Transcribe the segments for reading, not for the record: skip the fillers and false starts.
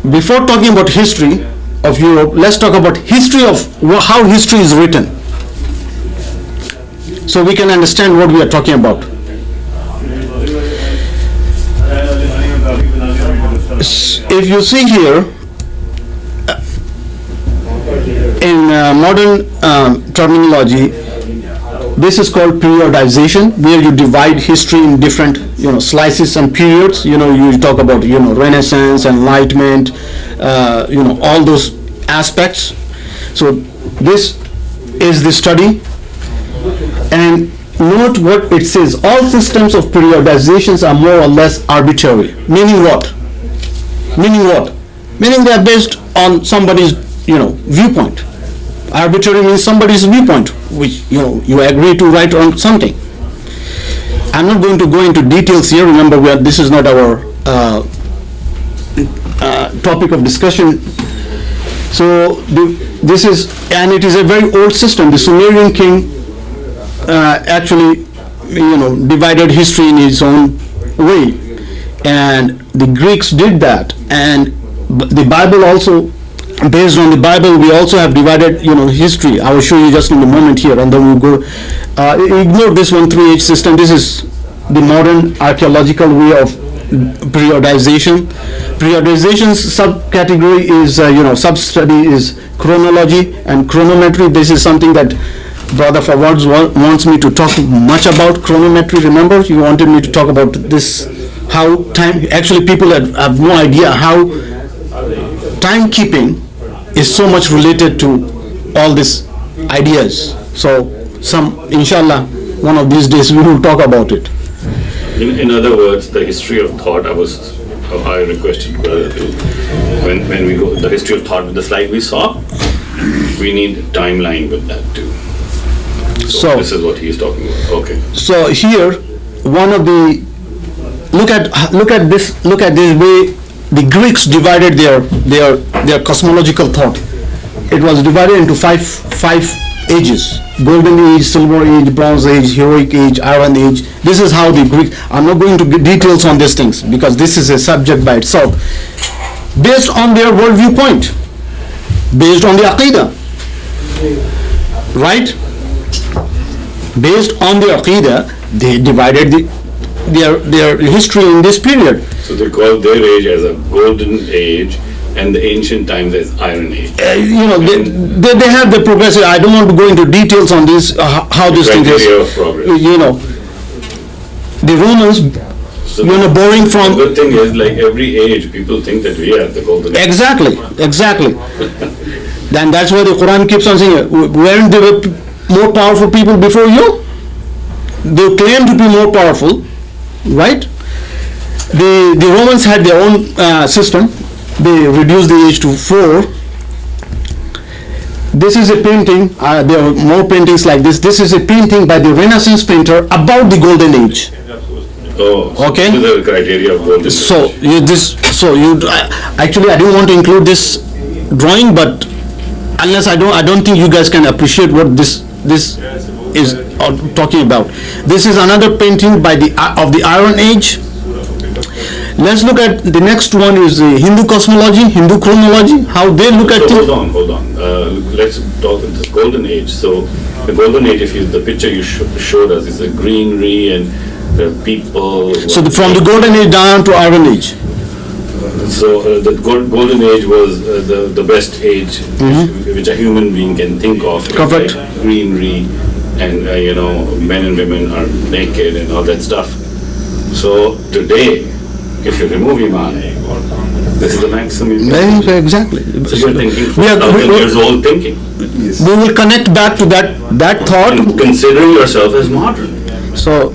before talking about history of Europe, let's talk about history of how history is written, so we can understand what we are talking about. If you see here, in modern terminology, this is called periodization, where you divide history in different, slices and periods. You talk about, Renaissance, Enlightenment, all those aspects. So this is the study, and note what it says. All systems of periodizations are more or less arbitrary. Meaning what? Meaning they are based on somebody's, viewpoint. Arbitrary means somebody's viewpoint, which you agree to write on something. I'm not going to go into details here. Remember, this is not our topic of discussion. So this is, and it is a very old system. The Sumerian king actually, divided history in his own way, and the Greeks did that, and the Bible also. Based on the Bible, we also have divided, history. I will show you just in a moment here, and then we'll go. Ignore this 1-3-H system. This is the modern archaeological way of periodization. Periodization's subcategory is, sub-study is chronology and chronometry. This is something that Brother Fawaz wants me to talk much about. Chronometry, remember, you wanted me to talk about this, how time, actually people have no idea how timekeeping is so much related to all these ideas. So inshallah, one of these days we will talk about it. In other words, the history of thought, I requested brother to, when we go, the history of thought with the slide we saw, we need a timeline with that too. So this is what he is talking about. Okay. So here, one of the, look at this way the Greeks divided their cosmological thought. It was divided into five ages: Golden Age, Silver Age, Bronze Age, Heroic Age, Iron Age. This is how the Greek. I'm not going to get details on these things because this is a subject by itself. Based on their worldview point, based on the Aqidah, right? Based on the Aqidah, they divided their history in this period. So they call their age as a golden age and the ancient times as Iron Age. They have the progressive. I don't want to go into details on this, how this thing is. The Romans, so borrowing from. The good thing is, like every age, people think that we are the golden age. Exactly. Then that's why the Quran keeps on saying, weren't there more powerful people before you? They claim to be more powerful, right? The Romans had their own system. They reduced the age to 4. This is a painting. There are more paintings like this. This is a painting by the Renaissance painter about the Golden Age. Oh, okay. This is the criteria of Golden Age. Actually, I don't want to include this drawing, but unless I don't think you guys can appreciate what this is talking about. This is another painting by of the Iron Age. Let's look at the next one is Hindu cosmology, Hindu chronology, how they look at things. Hold on. Let's talk about the Golden Age. So the Golden Age, if the picture you showed us is a greenery and the people. So from the Golden Age down to Iron Age. So the Golden Age was the best age which a human being can think of. Correct. Like greenery and men and women are naked and all that stuff. So today, if you remove Iman, this is the maximum. Exactly. So you're thinking 4,000 years old thinking. Yes. We will connect back to that thought. And consider yourself as modern. So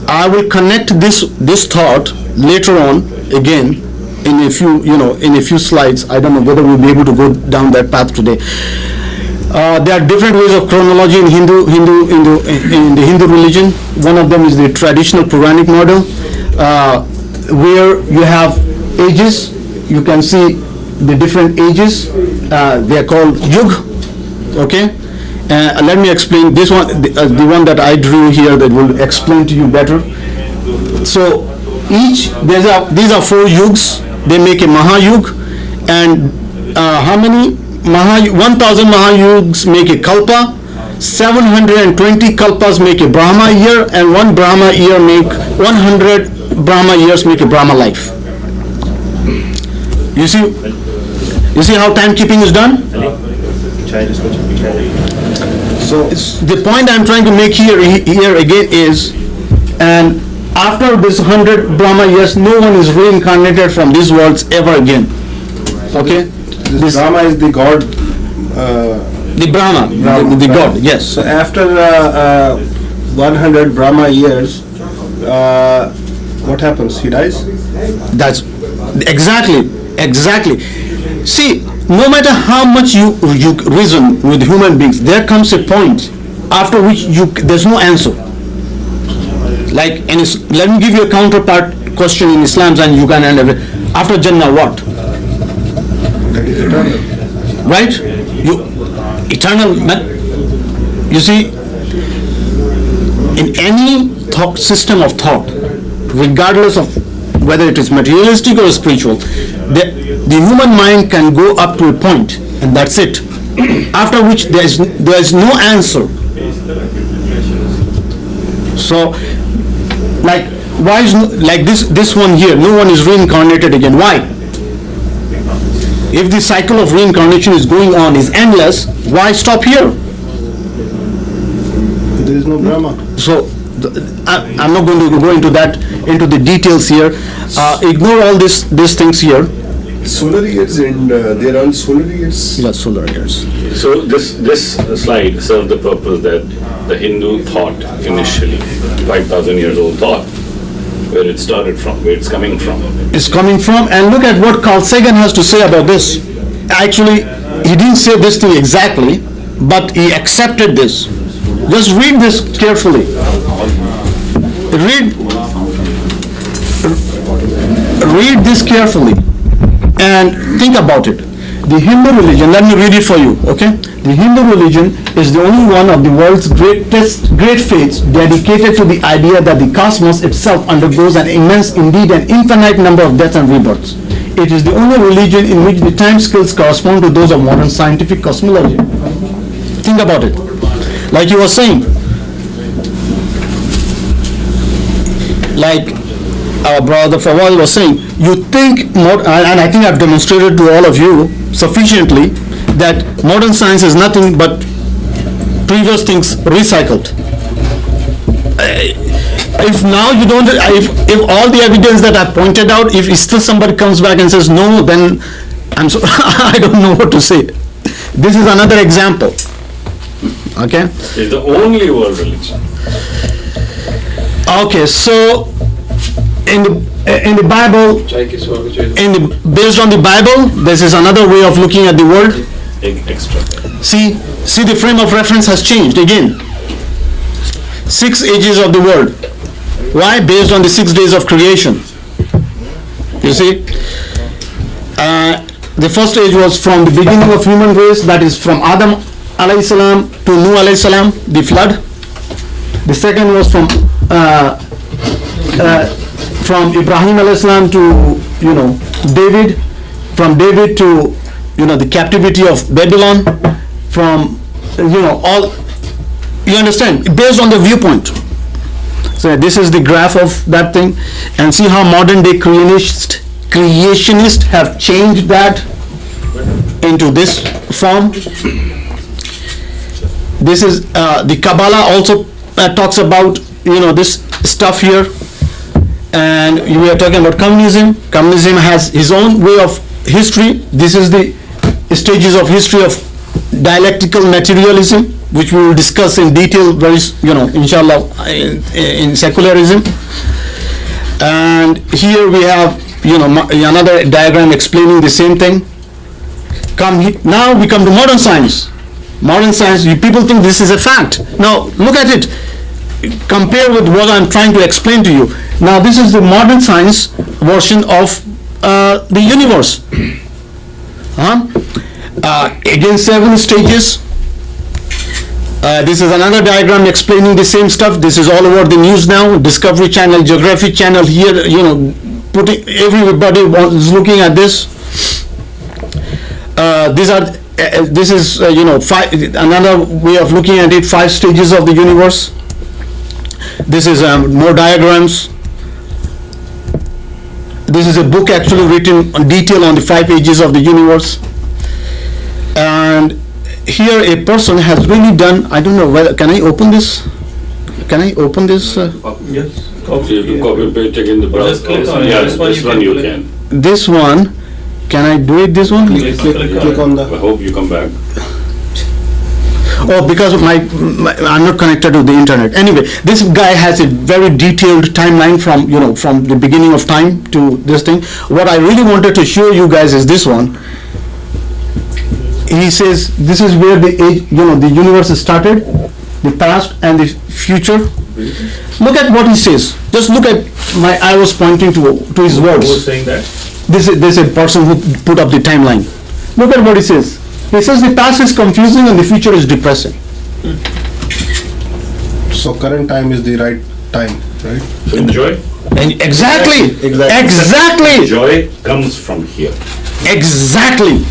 I will connect this thought later on again in a few slides. I don't know whether we'll be able to go down that path today. There are different ways of chronology in in the Hindu religion. One of them is the traditional Puranic model, where you have ages. You can see the different ages. They are called Yug. Okay. Let me explain this one. The one that I drew here that will explain to you better. So these are 4 yugs. They make a Mahayug, And how many? 1000 Mahayugs make a Kalpa, 720 Kalpas make a Brahma year, and 1 Brahma year make 100 Brahma years make a Brahma life. You see how timekeeping is done? So the point I'm trying to make here again is, and after this 100 Brahma years, no one is reincarnated from these worlds ever again. Okay? This Brahma is the god. The Brahma, the god, yes. So after 100 Brahma years, what happens? He dies? That's exactly. See, no matter how much you reason with human beings, there comes a point after which there's no answer. Like, let me give you a counterpart question in Islam, and you can end it. After Jannah, what? That is eternal. Right? Eternal. You see, in any system of thought, regardless of whether it is materialistic or spiritual, the human mind can go up to a point, and that's it. After which there is no answer. So, like, why is like this one here? No one is reincarnated again. Why? If the cycle of reincarnation is going on, is endless, why stop here? There is no Brahma. So I'm not going to go into the details here. Ignore all these things here. Solar years, and there are solar years. Yeah, solar years. So this slide serves the purpose that the Hindu thought initially, 5,000 years old thought, where it started from, where it's coming from. It's coming from, and look at what Carl Sagan has to say about this. Actually, he didn't say this thing exactly, but he accepted this. Just read this carefully. Read this carefully and think about it. The Hindu religion, let me read it for you, okay? The Hindu religion is the only one of the world's great faiths dedicated to the idea that the cosmos itself undergoes an immense, indeed an infinite number of deaths and rebirths. It is the only religion in which the time scales correspond to those of modern scientific cosmology. Think about it. Like you were saying, like our brother Fawaz was saying, you think, and I think I've demonstrated to all of you sufficiently, that modern science is nothing but previous things recycled. If now you don't, if all the evidence that I've pointed out, if still somebody comes back and says no, then I don't know what to say. This is another example. Okay? It's the only world religion. Okay, so in the Bible, based on the Bible, this is another way of looking at the world. Extra. See the frame of reference has changed again. 6 ages of the world. Why? Based on the 6 days of creation. You see, the first age was from the beginning of human race, that is from Adam alayhi salam to Nuh alayhi salam, the flood. The second was from Ibrahim alayhi salam to David, from David to the captivity of Babylon, from all, you understand, based on the viewpoint. So this is the graph of that thing, and see how modern day creationists have changed that into this form. This is the Kabbalah also talks about this stuff here, and we are talking about communism. Communism has his own way of history. This is the stages of history of dialectical materialism, which we will discuss in detail very inshallah in secularism. And here we have another diagram explaining the same thing. Now we come to modern science. Modern science, people think this is a fact. Now look at it, compare with what I'm trying to explain to you. Now this is the modern science version of the universe. Again, 7 stages. This is another diagram explaining the same stuff. This is all over the news now. Discovery Channel, Geography Channel here, putting, everybody is looking at this. This is another way of looking at it, 5 stages of the universe. This is more diagrams. This is a book actually written on detail on the 5 ages of the universe. And here a person has really done, I don't know whether, can I open this? Can I open this? Yes. Copy paste in the browser. Yeah, this one you can. This one, can I do it this one? Click on the. I hope you come back. Oh, because I'm not connected to the internet. Anyway, this guy has a very detailed timeline from from the beginning of time to this thing. What I really wanted to show you guys is this one. He says this is where the age, the universe started, the past and the future. Look at what he says. Just look at I was pointing to his words. Who was saying that? This is a person who put up the timeline. Look at what he says. He says the past is confusing and the future is depressing. So current time is the right time, right? So enjoy. And exactly. Joy comes from here. Exactly.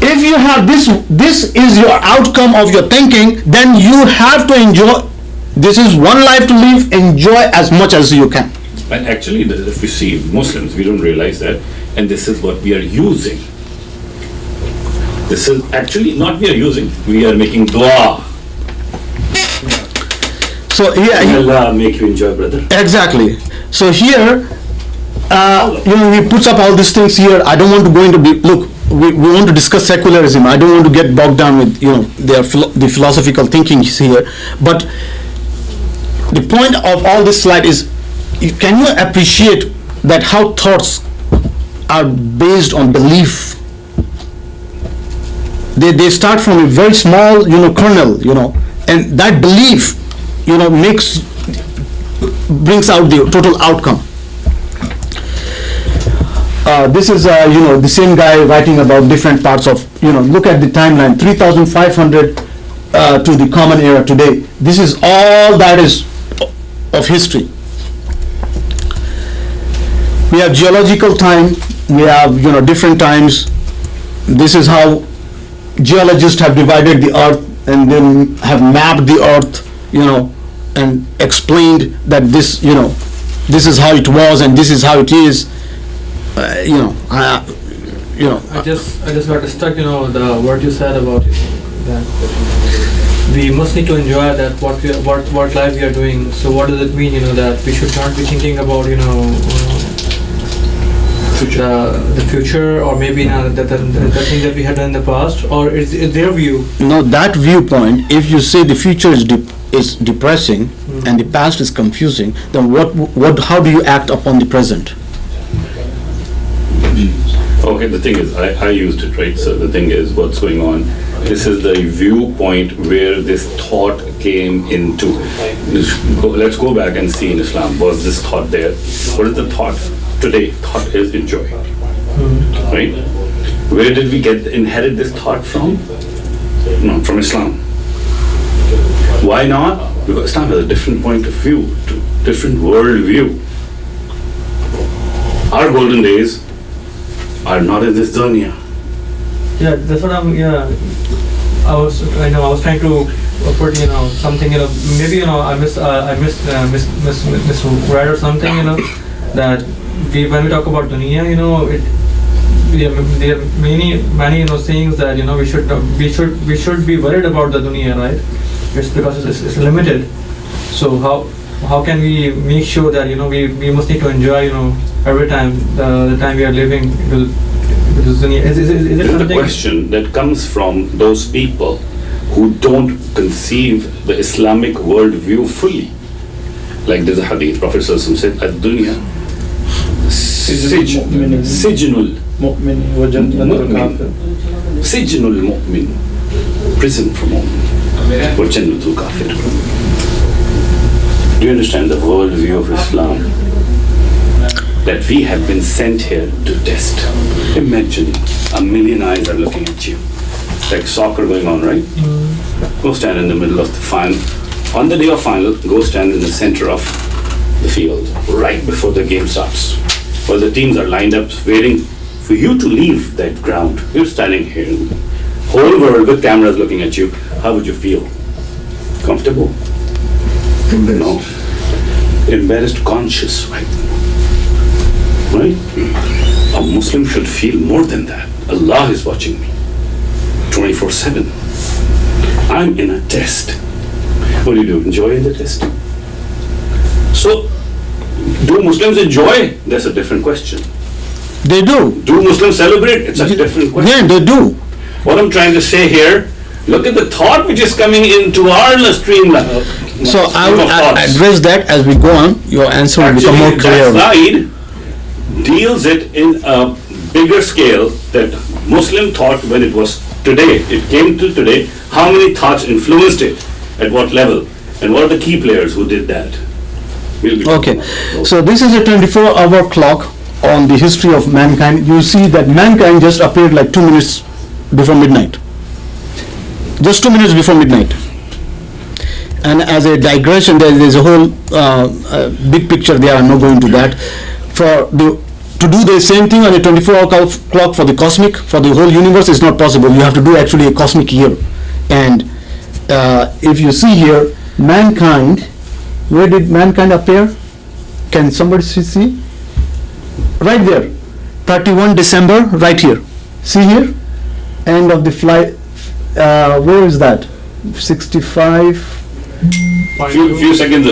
If you have this is your outcome of your thinking, then you have to enjoy. This is one life to live. Enjoy as much as you can. And actually, if we see Muslims, we don't realize that. And this is what we are using. This is actually not we are using. We are making dua. So here, Allah make you enjoy, brother. Exactly. So here, he puts up all these things here. I don't want to go into look. We want to discuss secularism. I don't want to get bogged down with the philosophical thinking here. But the point of all this slide is, can you appreciate that how thoughts are based on belief? They start from a very small kernel, and that belief brings out the total outcome. This is the same guy writing about different parts of look at the timeline, 3,500 to the common era today. This is all that is of history. We have geological time, we have different times. This is how geologists have divided the earth and then have mapped the earth, and explained that this this is how it was and this is how it is. I just got stuck, the word you said about that we must need to enjoy that what life we are doing. So what does it mean, that we should not be thinking about the future, or maybe the thing that we had done in the past, or is their view? No, that viewpoint, if you say the future is depressing and the past is confusing, then how do you act upon the present? Okay, the thing is, I used it, right? So the thing is, what's going on? This is the viewpoint where this thought came into. Let's go back and see in Islam, was this thought there? What is the thought? Today, thought is enjoy, right? Where did we inherit this thought from? No, from Islam. Why not? Because Islam has a different point of view, different world view. Our golden days are not in this dunya. Yeah, that's what I'm. Yeah, I was trying to put something. Maybe I misread or something. That when we talk about dunya, there are many sayings that we should be worried about the dunya, right? It's because it's limited. So how can we make sure that we must need to enjoy every time the time we are living? Is it something? The question that comes from those people who don't conceive the Islamic worldview fully. Like there's a hadith, Prophet ﷺ said, "Ad-dunya sijnul mu'min, sijnul mu'min, prison for mu'min, wa jannatul kafir." Do you understand the worldview of Islam? That we have been sent here to test. Imagine 1,000,000 eyes are looking at you. Like soccer going on, right? Go stand in the middle of the final. On the day of final, go stand in the center of the field, right before the game starts. While the teams are lined up waiting for you to leave that ground, you're standing here, whole world with cameras looking at you, how would you feel? Comfortable? No. Embarrassed, conscious, right? Right? A Muslim should feel more than that. Allah is watching me 24/7. I'm in a test. What do? Enjoy the test? So, do Muslims enjoy? That's a different question. They do. Do Muslims celebrate? It's a different question. Yeah, they do. What I'm trying to say here, look at the thought which is coming into our stream. So I will address that as we go on. Your answer will become more clear. That slide deals it in a bigger scale that Muslim thought when it was today. It came to today. How many thoughts influenced it? At what level? And what are the key players who did that? Okay. So this is a 24-hour clock on the history of mankind. You see that mankind just appeared like 2 minutes before midnight. Just 2 minutes before midnight. And as a digression, there's a whole big picture there. I'm not going to that. To do the same thing on a 24-hour clock for the cosmic, for the whole universe, is not possible. You have to do actually a cosmic year. And if you see here, mankind, where did mankind appear? Can somebody see? Right there, 31 December, right here. See here? End of the flight. Where is that? 65. Few seconds.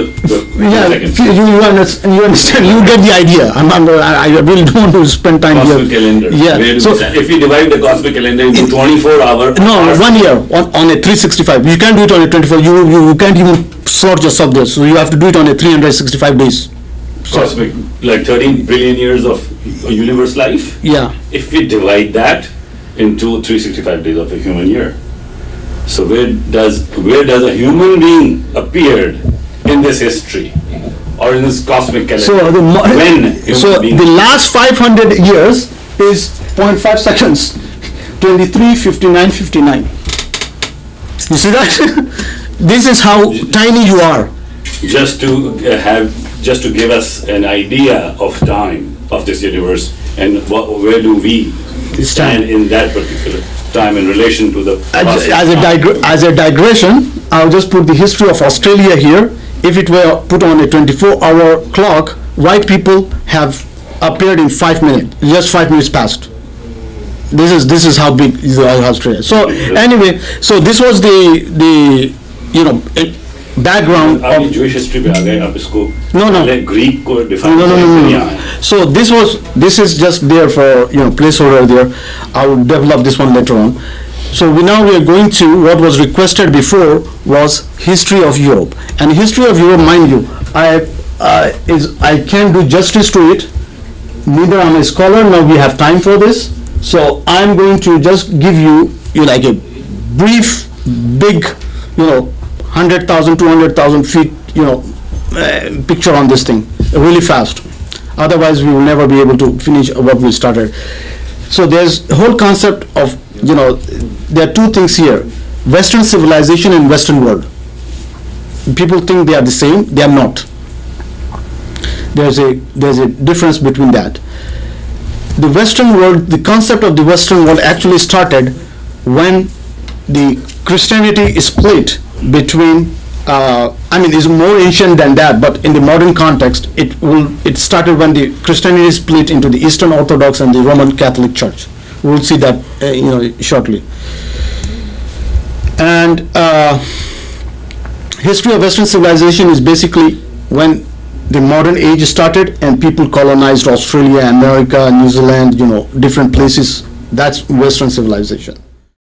Yeah, you understand. You get the idea. I really don't want to spend time cosmic here. Calendar. Yeah. So if you divide the cosmic calendar into 24 hours. No, 1 year on a 365. You can't do it on a 24. You can't even sort yourself there. So you have to do it on a 365 days. Cosmic, like 13 billion years of universe life. Yeah. If we divide that into 365 days of a human year. So where does a human being appeared in this history or in this cosmic calendar? So the last 500 years is 0.5 seconds. 23, 59, 59. You see that? This is how tiny you are. Just to give us an idea of time of this universe and where do we stand in that particular time in relation to the as a digression, I'll just put the history of Australia here. If it were put on a 24-hour clock, white people have appeared in 5 minutes, just 5 minutes past. This is how big is Australia. So anyway, so this was the background of Jewish history. No. Greek को define. No. So this is just there for placeholder there. I will develop this one later on. So we are going to what was requested before was history of Europe, and history of Europe, mind you, I can't do justice to it. Neither I'm a scholar. Now we have time for this. So I'm going to just give you like a brief, big, 100,000, 200,000 feet, picture on this thing, really fast. Otherwise, we will never be able to finish what we started. So there's a whole concept of, there are two things here: Western civilization and Western world. People think they are the same. They are not. There's a difference between that. The Western world, the concept of the Western world actually started when the Christianity is split between it's more ancient than that, but in the modern context, it started when the Christianity is split into the Eastern Orthodox and the Roman Catholic Church. We'll see that shortly. And history of Western civilization is basically when the modern age started and people colonized Australia, America, New Zealand, different places. That's Western civilization.